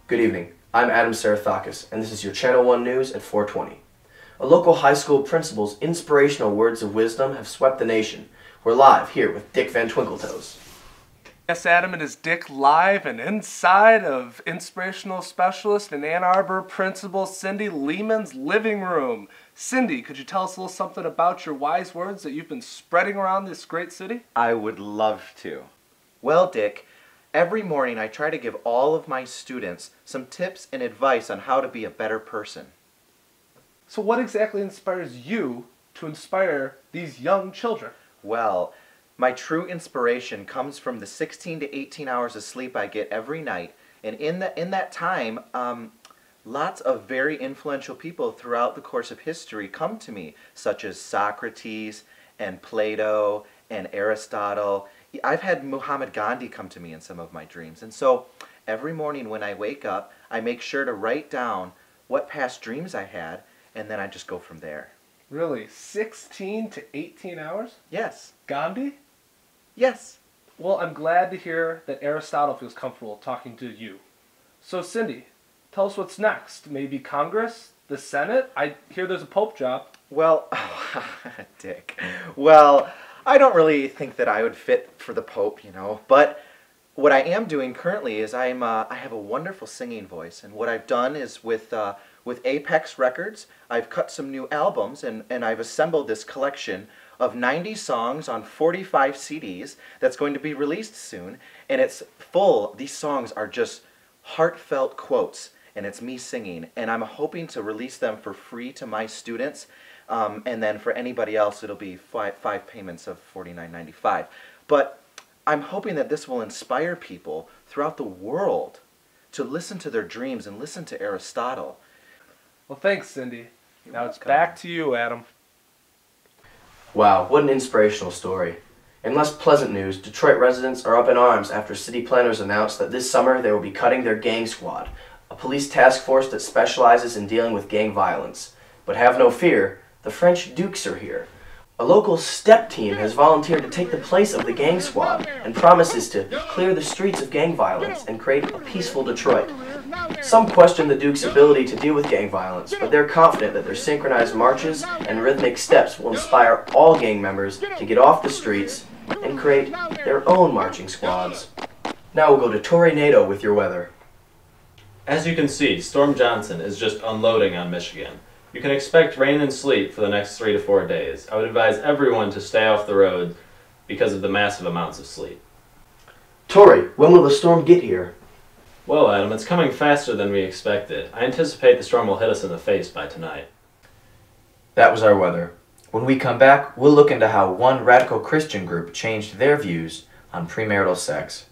Good evening. I'm Adam Sarathakis, and this is your Channel 1 News at 4:20. A local high school principal's inspirational words of wisdom have swept the nation. We're live here with Dick Van Twinkletoes. Yes, Adam, it is Dick live and inside of inspirational specialist in Ann Arbor Principal Cindy Lehman's living room. Cindy, could you tell us a little something about your wise words that you've been spreading around this great city? I would love to. Well, Dick, every morning I try to give all of my students some tips and advice on how to be a better person. So what exactly inspires you to inspire these young children? Well, my true inspiration comes from the 16 to 18 hours of sleep I get every night. And in that time, lots of very influential people throughout the course of history come to me, such as Socrates and Plato and Aristotle. I've had Muhammad Gandhi come to me in some of my dreams. And so every morning when I wake up, I make sure to write down what past dreams I had, and then I just go from there. Really? 16 to 18 hours? Yes. Gandhi? Yes. Well, I'm glad to hear that Aristotle feels comfortable talking to you. So, Cindy, tell us what's next. Maybe Congress? The Senate? I hear there's a Pope job. Well, Dick, well, I don't really think that I would fit for the Pope, but what I am doing currently is I have a wonderful singing voice, and what I've done is with Apex Records, I've cut some new albums, and I've assembled this collection of 90 songs on 45 CDs that's going to be released soon, and it's full. These songs are just heartfelt quotes, and it's me singing, and I'm hoping to release them for free to my students, and then for anybody else it'll be five payments of $49.95. But I'm hoping that this will inspire people throughout the world to listen to their dreams and listen to Aristotle. Well, thanks, Cindy. Now it's back to you, Adam. Wow, what an inspirational story. In less pleasant news, Detroit residents are up in arms after city planners announced that this summer they will be cutting their gang squad, a police task force that specializes in dealing with gang violence. But have no fear, the French Dukes are here. A local step team has volunteered to take the place of the gang squad and promises to clear the streets of gang violence and create a peaceful Detroit. Some question the Dukes' ability to deal with gang violence, but they're confident that their synchronized marches and rhythmic steps will inspire all gang members to get off the streets and create their own marching squads. Now we'll go to Tornado with your weather. As you can see, Storm Johnson is just unloading on Michigan. You can expect rain and sleet for the next 3 to 4 days. I would advise everyone to stay off the road because of the massive amounts of sleet. Tori, when will the storm get here? Well, Adam, it's coming faster than we expected. I anticipate the storm will hit us in the face by tonight. That was our weather. When we come back, we'll look into how one radical Christian group changed their views on premarital sex.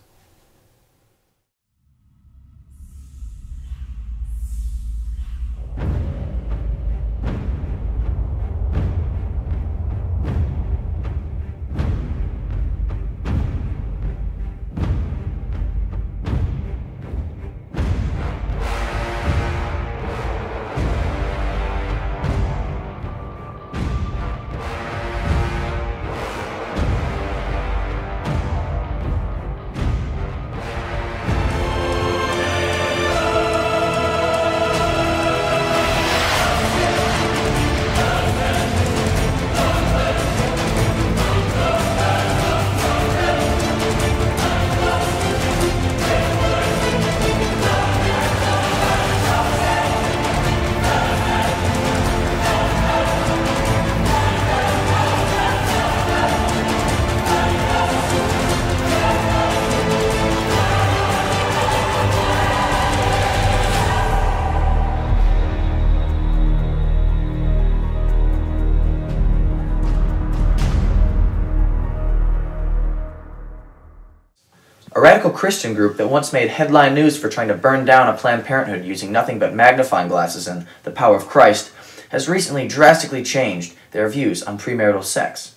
A radical Christian group that once made headline news for trying to burn down a Planned Parenthood using nothing but magnifying glasses and the power of Christ has recently drastically changed their views on premarital sex.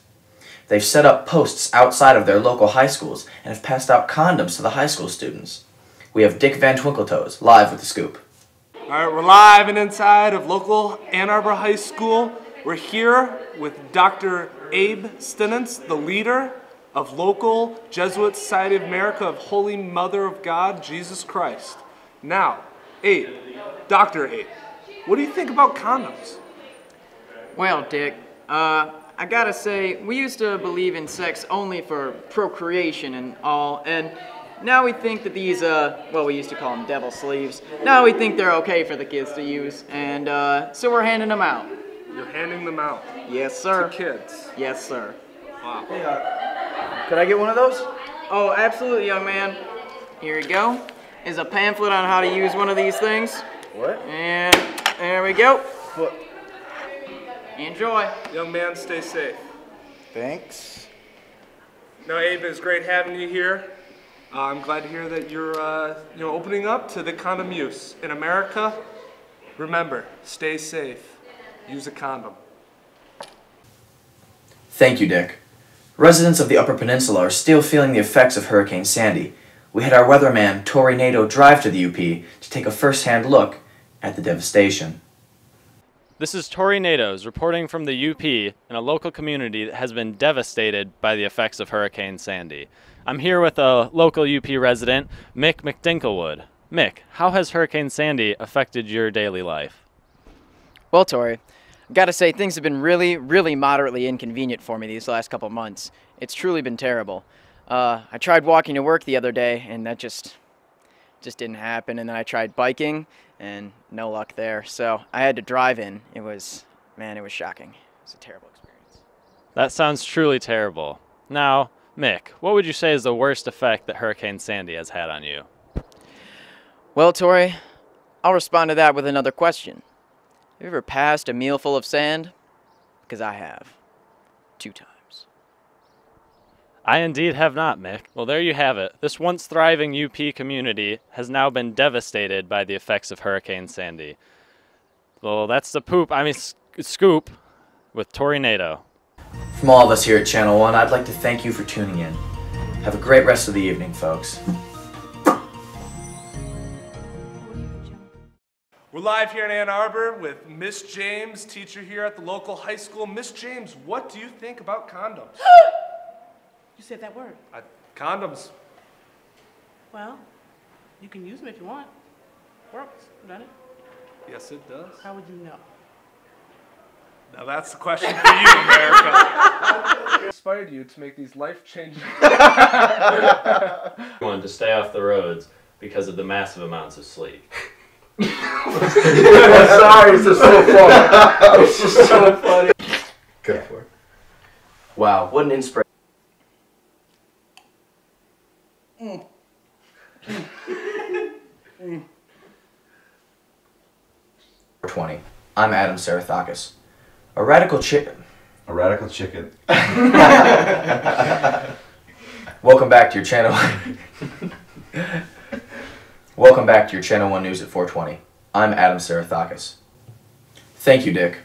They've set up posts outside of their local high schools and have passed out condoms to the high school students. We have Dick Van Twinkletoes live with the scoop. All right, we're live and inside of local Ann Arbor High School. We're here with Dr. Abe Stinens, the leader of local Jesuit Society of America of Holy Mother of God, Jesus Christ. Now, 8. Dr. 8. What do you think about condoms? Well, Dick, I gotta say, we used to believe in sex only for procreation and all, and now we think that these, well, we used to call them devil sleeves. Now we think they're okay for the kids to use, and so we're handing them out. You're handing them out Yes, sir. to kids. Yes, sir. Wow. Could I get one of those? Oh, absolutely, young man. Here you go. Is a pamphlet on how to use one of these things. What? And there we go. What? Enjoy. Young man, stay safe. Thanks. No, Abe, it's great having you here. I'm glad to hear that you're opening up to the condom use. In America, remember, stay safe. Use a condom. Thank you, Dick. Residents of the Upper Peninsula are still feeling the effects of Hurricane Sandy. We had our weatherman, Tori Nato, drive to the UP to take a first-hand look at the devastation. This is Tori Natos reporting from the UP in a local community that has been devastated by the effects of Hurricane Sandy. I'm here with a local UP resident, Mick McDinklewood. Mick, how has Hurricane Sandy affected your daily life? Well, Tori, I've got to say things have been really moderately inconvenient for me these last couple months. It's truly been terrible. I tried walking to work the other day, and that just didn't happen. And then I tried biking, and no luck there. So I had to drive in. It was shocking. It was a terrible experience. That sounds truly terrible. Now, Mick, what would you say is the worst effect that Hurricane Sandy has had on you? Well, Tori, I'll respond to that with another question. Have you ever passed a meal full of sand? Because I have. 2 times. I indeed have not, Mick. Well, there you have it. This once thriving UP community has now been devastated by the effects of Hurricane Sandy. Well, that's the scoop with Tori Nato. From all of us here at Channel 1, I'd like to thank you for tuning in. Have a great rest of the evening, folks. We're live here in Ann Arbor with Miss James, teacher here at the local high school. Miss James, what do you think about condoms? You said that word. Condoms. Well, you can use them if you want. Works, doesn't it? Yes, it does. How would you know? Now that's the question for you, America. What inspired you to make these life-changing... Wanted to stay off the roads because of the massive amounts of sleep. I'm sorry, it's just so funny. It's just so funny. Go for it. Wow, what an inspiration. 20. I'm Adam Sarathakis. A radical chicken. Welcome back to your channel. Welcome back to your Channel 1 News at 420. I'm Adam Sarathakis. Thank you, Dick.